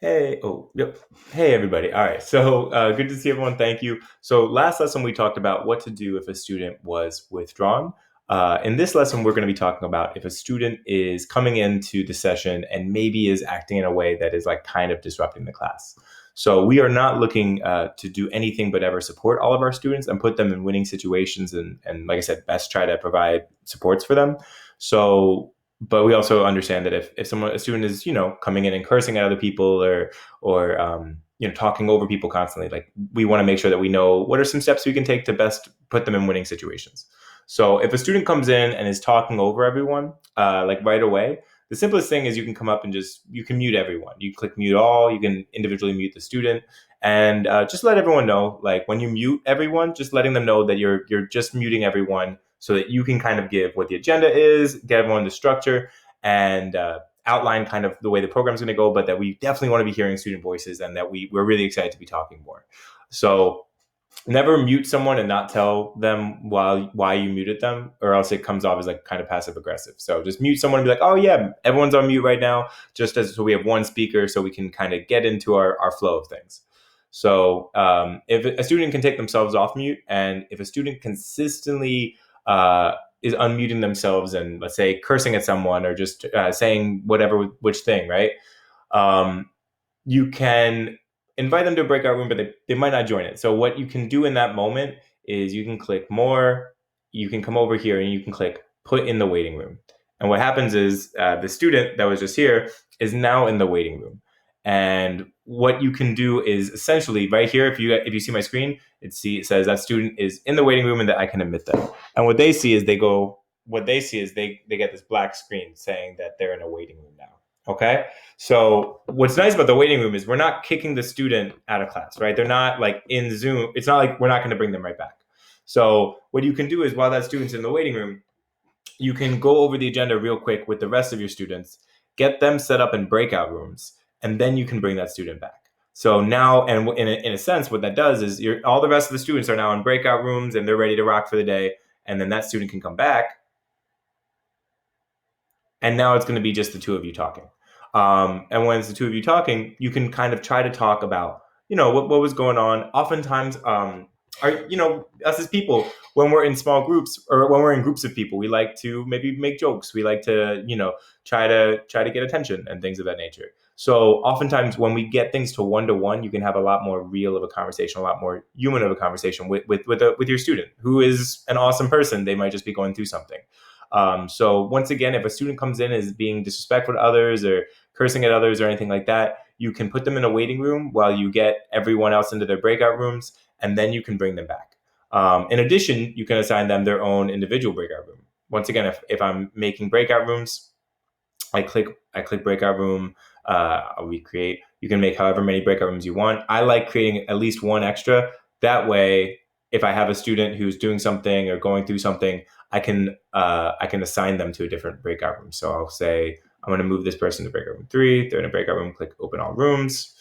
Hey, oh, yep. Hey, everybody. All right. So good to see everyone. Thank you. So last lesson we talked about what to do if a student was withdrawn. In this lesson, we're going to be talking about if a student is coming into the session and maybe is acting in a way that is like kind of disrupting the class. So we are not looking to do anything but ever support all of our students and put them in winning situations and like I said, best try to provide supports for them. So but we also understand that if a student is coming in and cursing at other people or talking over people constantly, like we want to make sure that we know what are some steps we can take to best put them in winning situations. So if a student comes in and is talking over everyone like right away, the simplest thing is you can come up and you can mute everyone. You click mute all. You can individually mute the student and just let everyone know, like when you mute everyone, just letting them know that you're just muting everyone so that you can kind of give what the agenda is, get everyone the structure, and outline kind of the way the program's going to go, but that we definitely want to be hearing student voices and that we're really excited to be talking more. So never mute someone and not tell them why you muted them, or else it comes off as like kind of passive aggressive. So just mute someone and be like, oh yeah, everyone's on mute right now, just as so we have one speaker so we can kind of get into our flow of things. So if a student can take themselves off mute, and if a student consistently uh, is unmuting themselves and let's say cursing at someone or just saying whatever which thing, right? Um, you can invite them to a breakout room, but they might not join it. So what you can do in that moment is you can click more, you can come over here and you can click put in the waiting room. And what happens is the student that was just here is now in the waiting room. And what you can do is essentially right here, if you see my screen, it says that student is in the waiting room and that I can admit them. And what they see is they get this black screen saying that they're in a waiting room now. Okay. So what's nice about the waiting room is we're not kicking the student out of class, right? They're not like in Zoom. It's not like we're not going to bring them right back. So what you can do is while that student's in the waiting room, you can go over the agenda real quick with the rest of your students, get them set up in breakout rooms, and then you can bring that student back. So now, and in a sense, what that does is all the rest of the students are now in breakout rooms and they're ready to rock for the day. And then that student can come back. And now it's going to be just the two of you talking. And when it's the two of you talking, you can kind of try to talk about, what was going on. Oftentimes, us as people, when we're in small groups or when we're in groups of people, we like to maybe make jokes. We like to, try to get attention and things of that nature. So oftentimes when we get things to one, you can have a lot more real of a conversation, a lot more human of a conversation with your student who is an awesome person. They might just be going through something. So once again, if a student comes in as being disrespectful to others or cursing at others or anything like that, you can put them in a waiting room while you get everyone else into their breakout rooms, and then you can bring them back. In addition, you can assign them their own individual breakout room. Once again, if I'm making breakout rooms, I click breakout room. I'll recreate. You can make however many breakout rooms you want. I like creating at least one extra. That way, if I have a student who's doing something or going through something, I can assign them to a different breakout room. So I'll say I'm going to move this person to breakout room 3. They're in a breakout room. Click open all rooms,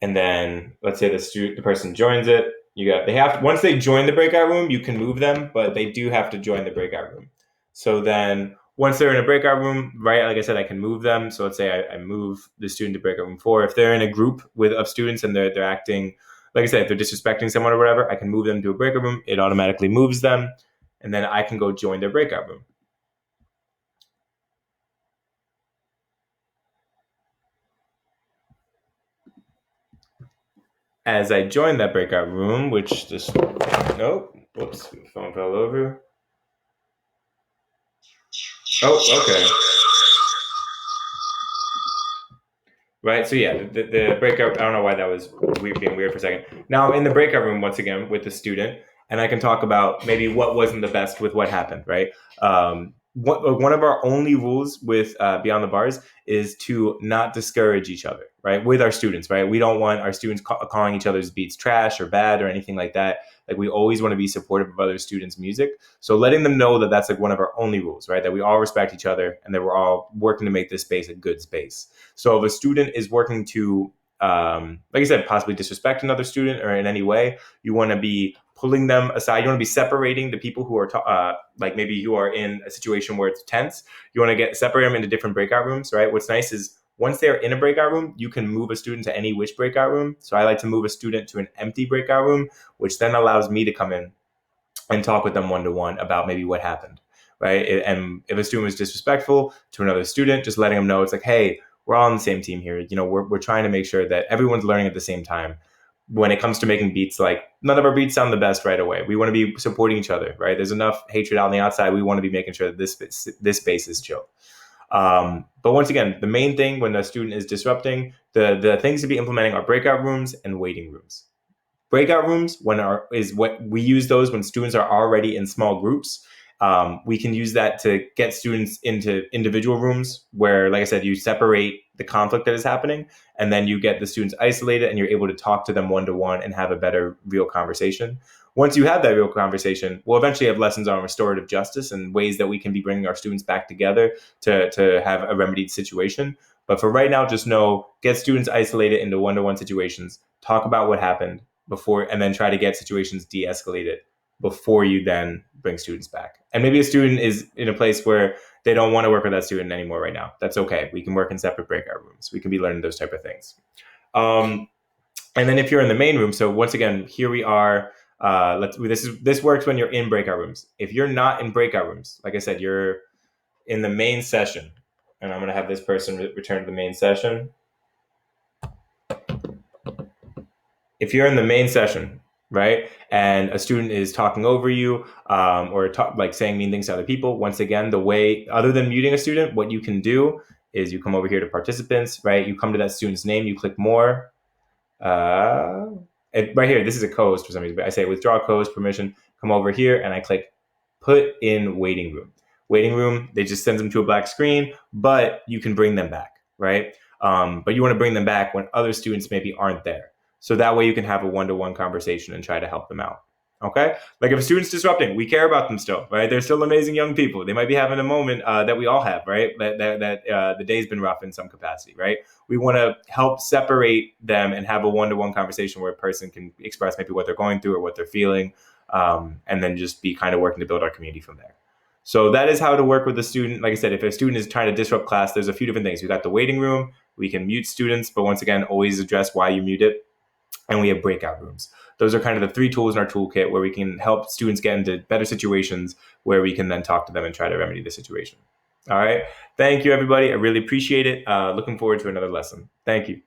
and then let's say the person joins it. They have to, once they join the breakout room, you can move them, but they do have to join the breakout room. So then once they're in a breakout room, right, like I said, I can move them. So let's say I move the student to breakout room 4. If they're in a group of students and they're acting, like I said, if they're disrespecting someone or whatever, I can move them to a breakout room. It automatically moves them, and then I can go join their breakout room. As I join that breakout room, which just, nope, whoops, phone fell over. Oh, okay. Right. So yeah, the breakout. I don't know why that was being weird for a second. Now I'm in the breakout room once again with the student, and I can talk about maybe what wasn't the best with what happened. Right. One of our only rules with Beyond the Bars is to not discourage each other. Right, with our students. Right, we don't want our students calling each other's beats trash or bad or anything like that. Like we always want to be supportive of other students' music. So letting them know that that's like one of our only rules. Right, that we all respect each other and that we're all working to make this space a good space. So if a student is working to, like I said, possibly disrespect another student or in any way, you want to be pulling them aside. You want to be separating the people who are like maybe you are in a situation where it's tense. You want to separate them into different breakout rooms, right? What's nice is Once they're in a breakout room, you can move a student to any which breakout room. So I like to move a student to an empty breakout room, which then allows me to come in and talk with them one-to-one about maybe what happened, right? And if a student was disrespectful to another student, just letting them know it's like, hey, we're all on the same team here. We're trying to make sure that everyone's learning at the same time. When it comes to making beats, like none of our beats sound the best right away. We want to be supporting each other, right? There's enough hatred out on the outside. We want to be making sure that this space is chill. But once again, the main thing when a student is disrupting, the things to be implementing are breakout rooms and waiting rooms. Breakout rooms is what we use those when students are already in small groups. We can use that to get students into individual rooms where, like I said, you separate the conflict that is happening, and then you get the students isolated and you're able to talk to them one-to-one and have a better real conversation. Once you have that real conversation, we'll eventually have lessons on restorative justice and ways that we can be bringing our students back together to have a remedied situation. But for right now, just know, get students isolated into one-to-one situations, talk about what happened before, and then try to get situations de-escalated before you then bring students back. And maybe a student is in a place where they don't want to work with that student anymore right now. That's okay. We can work in separate breakout rooms. We can be learning those type of things. And then if you're in the main room, so once again, here we are. This works when you're in breakout rooms. If you're not in breakout rooms, like I said, you're in the main session, and I'm going to have this person return to the main session. If you're in the main session, right, and a student is talking over you or saying mean things to other people, once again, the way, other than muting a student, what you can do is you come over here to participants, right? You come to that student's name, you click more. Right here, this is a co-host for some reason, but I say withdraw co-host permission, come over here, and I click put in waiting room. Waiting room, they just sends them to a black screen, but you can bring them back, right? But you want to bring them back when other students maybe aren't there. So that way you can have a one-to-one conversation and try to help them out. Okay? Like if a student's disrupting, we care about them still, right? They're still amazing young people. They might be having a moment that we all have, right? That the day's been rough in some capacity, right? We want to help separate them and have a one-to-one conversation where a person can express maybe what they're going through or what they're feeling, and then just be kind of working to build our community from there. So that is how to work with a student. Like I said, if a student is trying to disrupt class, there's a few different things. We got the waiting room. We can mute students, but once again, always address why you mute it. And we have breakout rooms. Those are kind of the 3 tools in our toolkit where we can help students get into better situations where we can then talk to them and try to remedy the situation. All right. Thank you, everybody. I really appreciate it. Looking forward to another lesson. Thank you.